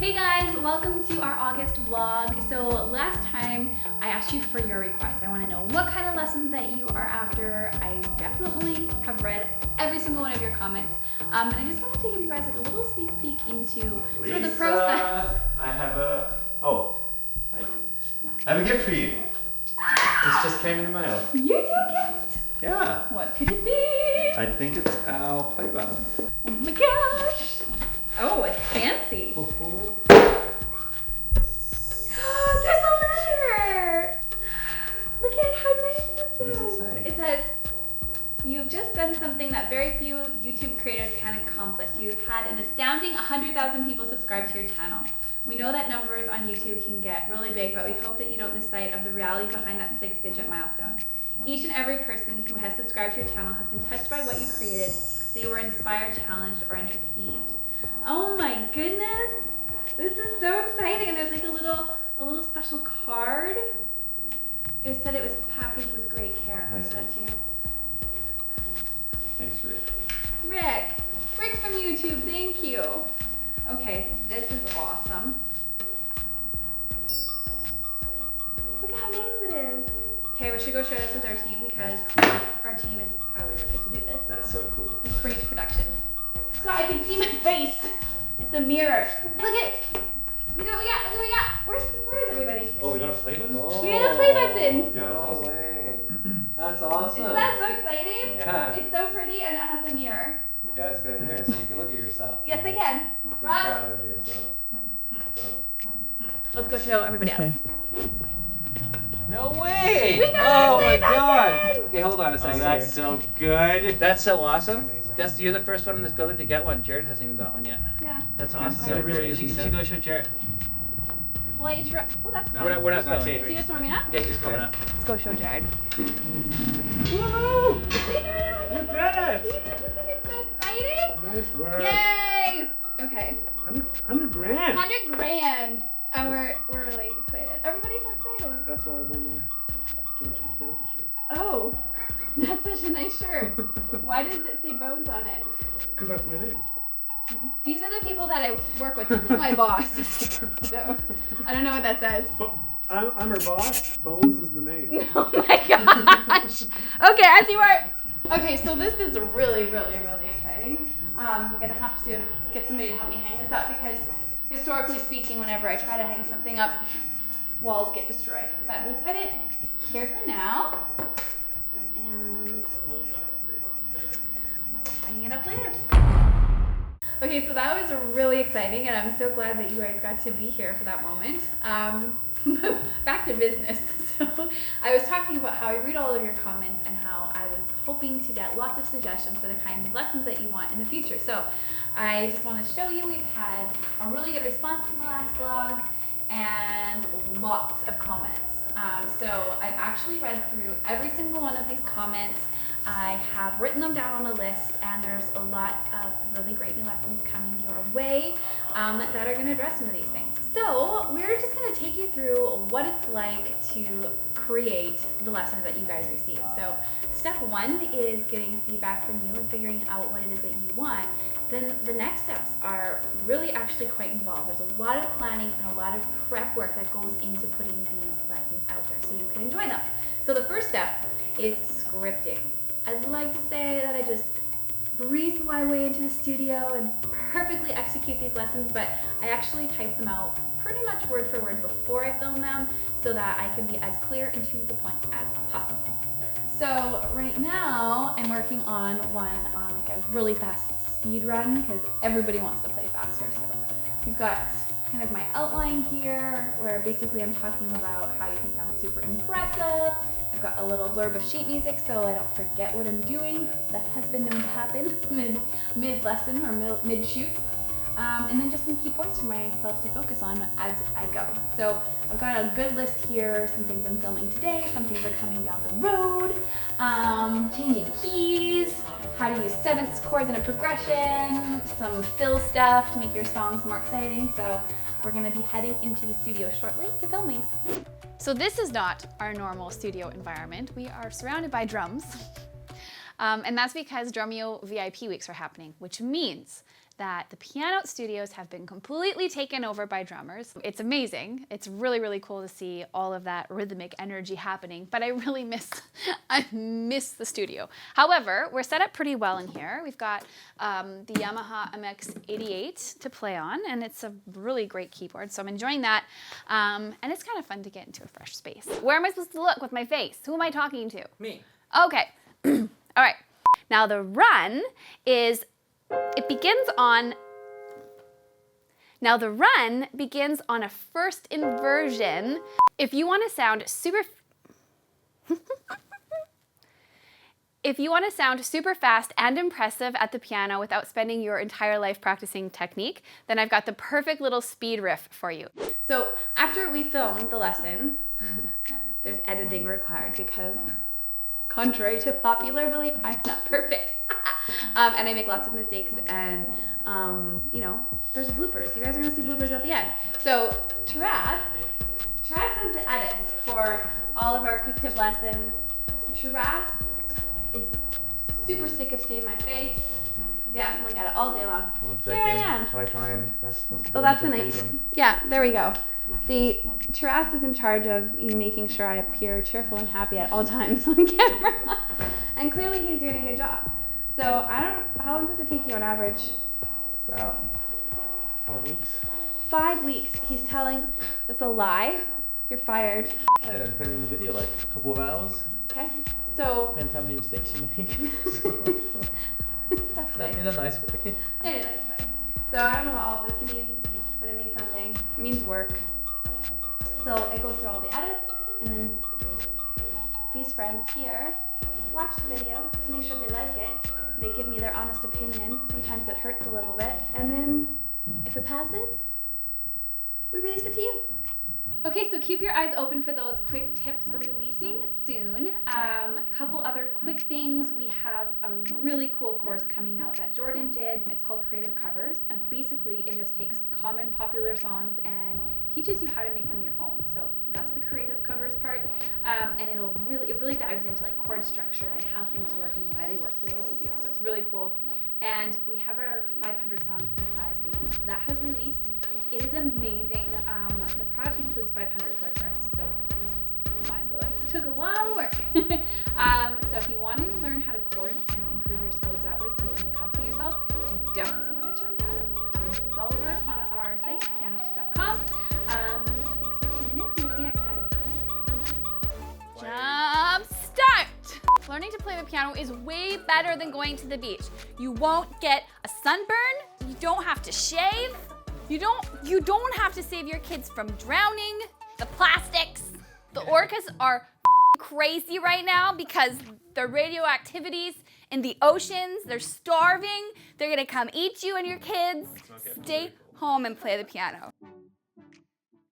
Hey guys, welcome to our August vlog. So last time I asked you for your requests. I want to know what kind of lessons that you are after. I definitely have read every single one of your comments. And I just wanted to give you guys like a little sneak peek into sort of the process. I have a gift for you. This just came in the mail. You do a gift? Yeah. What could it be? I think it's our play button. Oh my gosh. Oh, it's fancy. There's a letter! Look at how nice this is. What does it say? It says, you've just done something that very few YouTube creators can accomplish. You had an astounding 100,000 people subscribe to your channel. We know that numbers on YouTube can get really big, but we hope that you don't lose sight of the reality behind that 6-digit milestone. Each and every person who has subscribed to your channel has been touched by what you created. They were inspired, challenged, or entertained. Oh my goodness! This is so exciting, and there's like a little special card. It said it was packaged with great care. I'll show that to you. Thanks, Rick. Rick from YouTube, thank you. Okay, this is awesome. Look at how nice it is. Okay, we should go share this with our team because our team is how we were able to do this. That's so cool. Let's bring it to production. So I can see my face. It's a mirror. Look at. Look what we got. Where is everybody? Oh, we got a play button? We got a play button. No way. That's awesome. Isn't that so exciting? Yeah. It's so pretty and it has a mirror. Yeah, it's good in there so you can look at yourself. Yes, I can. Ross, Proud of yourself. let's go show everybody else. No way! We got Oh a my play god! button! Okay, hold on a second. That's here. so good. That's so awesome. You're the first one in this building to get one. Jared hasn't even got one yet. Yeah. That's awesome. Yeah, it really is. You should go show Jared. Well, I interrupt. Oh, that's fine. We're not it's not filming. Is he just warming up? Yeah, he's coming up. Let's go show Jared. Woohoo! We got it! You did it! Yes, isn't it so exciting? Nice work. Yay! Okay. 100 grand. 100 grand. And we're really excited. Everybody's so excited. That's why I won my George Costanza shirt. Oh, that's such a nice shirt. Why does it say Bones on it? Because that's my name. These are the people that I work with. This is my boss. So, I don't know what that says. But I'm her boss. Bones is the name. Oh my gosh. Okay, as you are. Okay, so this is really exciting. I'm gonna have to get somebody to help me hang this up because historically speaking, whenever I try to hang something up, walls get destroyed. But we'll put it here for now, and hang it up later. Okay, so that was really exciting, and I'm so glad that you guys got to be here for that moment. Back to business. So I was talking about how I read all of your comments and how I was hoping to get lots of suggestions for the kind of lessons that you want in the future. So I just want to show you we've had a really good response from the last vlog and lots of comments. So I've actually read through every single one of these comments. I have written them down on a list, and there's a lot of really great new lessons coming your way that are going to address some of these things. So we're just going to take you through what it's like to create the lessons that you guys receive. So step one is getting feedback from you and figuring out what it is that you want. Then the next steps are really actually quite involved. There's a lot of planning and a lot of prep work that goes into putting these lessons out there so you can enjoy them. So the first step is scripting. I'd like to say that I just breeze my way into the studio and perfectly execute these lessons, but I actually type them out pretty much word for word before I film them so that I can be as clear and to the point as possible. So right now I'm working on one on like a really fast speed run because everybody wants to play faster. So we've got kind of my outline here where basically I'm talking about how you can sound super impressive. I've got a little blurb of sheet music so I don't forget what I'm doing. That has been known to happen mid-lesson or mid-shoot. And then just some key points for myself to focus on as I go. So I've got a good list here, some things I'm filming today, some things are coming down the road, changing keys, how to use sevenths, chords in a progression, some fill stuff to make your songs more exciting. So we're gonna be heading into the studio shortly to film these. So this is not our normal studio environment. We are surrounded by drums. And that's because Drumeo VIP weeks are happening, which means that the Pianote studios have been completely taken over by drummers. It's amazing. It's really, really cool to see all of that rhythmic energy happening, but I miss the studio. However, we're set up pretty well in here. We've got the Yamaha MX88 to play on, and it's a really great keyboard, so I'm enjoying that. And it's kind of fun to get into a fresh space. Where am I supposed to look with my face? Who am I talking to? Me. Okay. All right. Now the run begins on a first inversion. If you want to sound super fast and impressive at the piano without spending your entire life practicing technique, then I've got the perfect little speed riff for you. So after we film the lesson, there's editing required because, contrary to popular belief, I'm not perfect. And I make lots of mistakes, and you know, there's bloopers. You guys are gonna see bloopers at the end. So Taras has the edits for all of our quick tip lessons. Taras is super sick of seeing my face. He has to look at it all day long. 1 second. Here I am. Shall I try and that's Oh, that's a nice. Yeah, there we go. See, Taras is in charge of making sure I appear cheerful and happy at all times on camera. And clearly he's doing a good job. So how long does it take you on average? About 5 weeks. 5 weeks. He's telling us a lie. You're fired. I don't know, depending on the video, like a couple of hours. Okay. So Depends how many mistakes you make. that's nice. In a nice way. In a nice way. So I don't know what all of this means, but it means something. It means work. So it goes through all the edits, and then these friends here watch the video to make sure they like it. They give me their honest opinion. Sometimes it hurts a little bit. And then if it passes, we release it to you. Okay, so keep your eyes open for those quick tips releasing soon. A couple other quick things. We have a really cool course coming out that Jordan did. It's called Creative Covers, and basically it just takes common popular songs and teaches you how to make them your own. So that's the creative covers part, and it really dives into like chord structure and how things work and why they work the way they do. So it's really cool. And we have our 500 songs in 5 days. That has released. It is amazing. The product includes 500 chord charts, so mind-blowing. It took a lot of work. So if you want to learn how to chord and improve your skills that way so you can accompany yourself, you definitely want to check that out. It's all over on our site, pianote.com. Thanks for tuning in, and see you next time. Jump start! Learning to play the piano is way better than going to the beach. You won't get a sunburn, you don't have to shave, you don't have to save your kids from drowning, the plastics. The orcas are crazy right now because the radioactivities in the oceans, they're starving, they're gonna come eat you and your kids. Stay home and play the piano.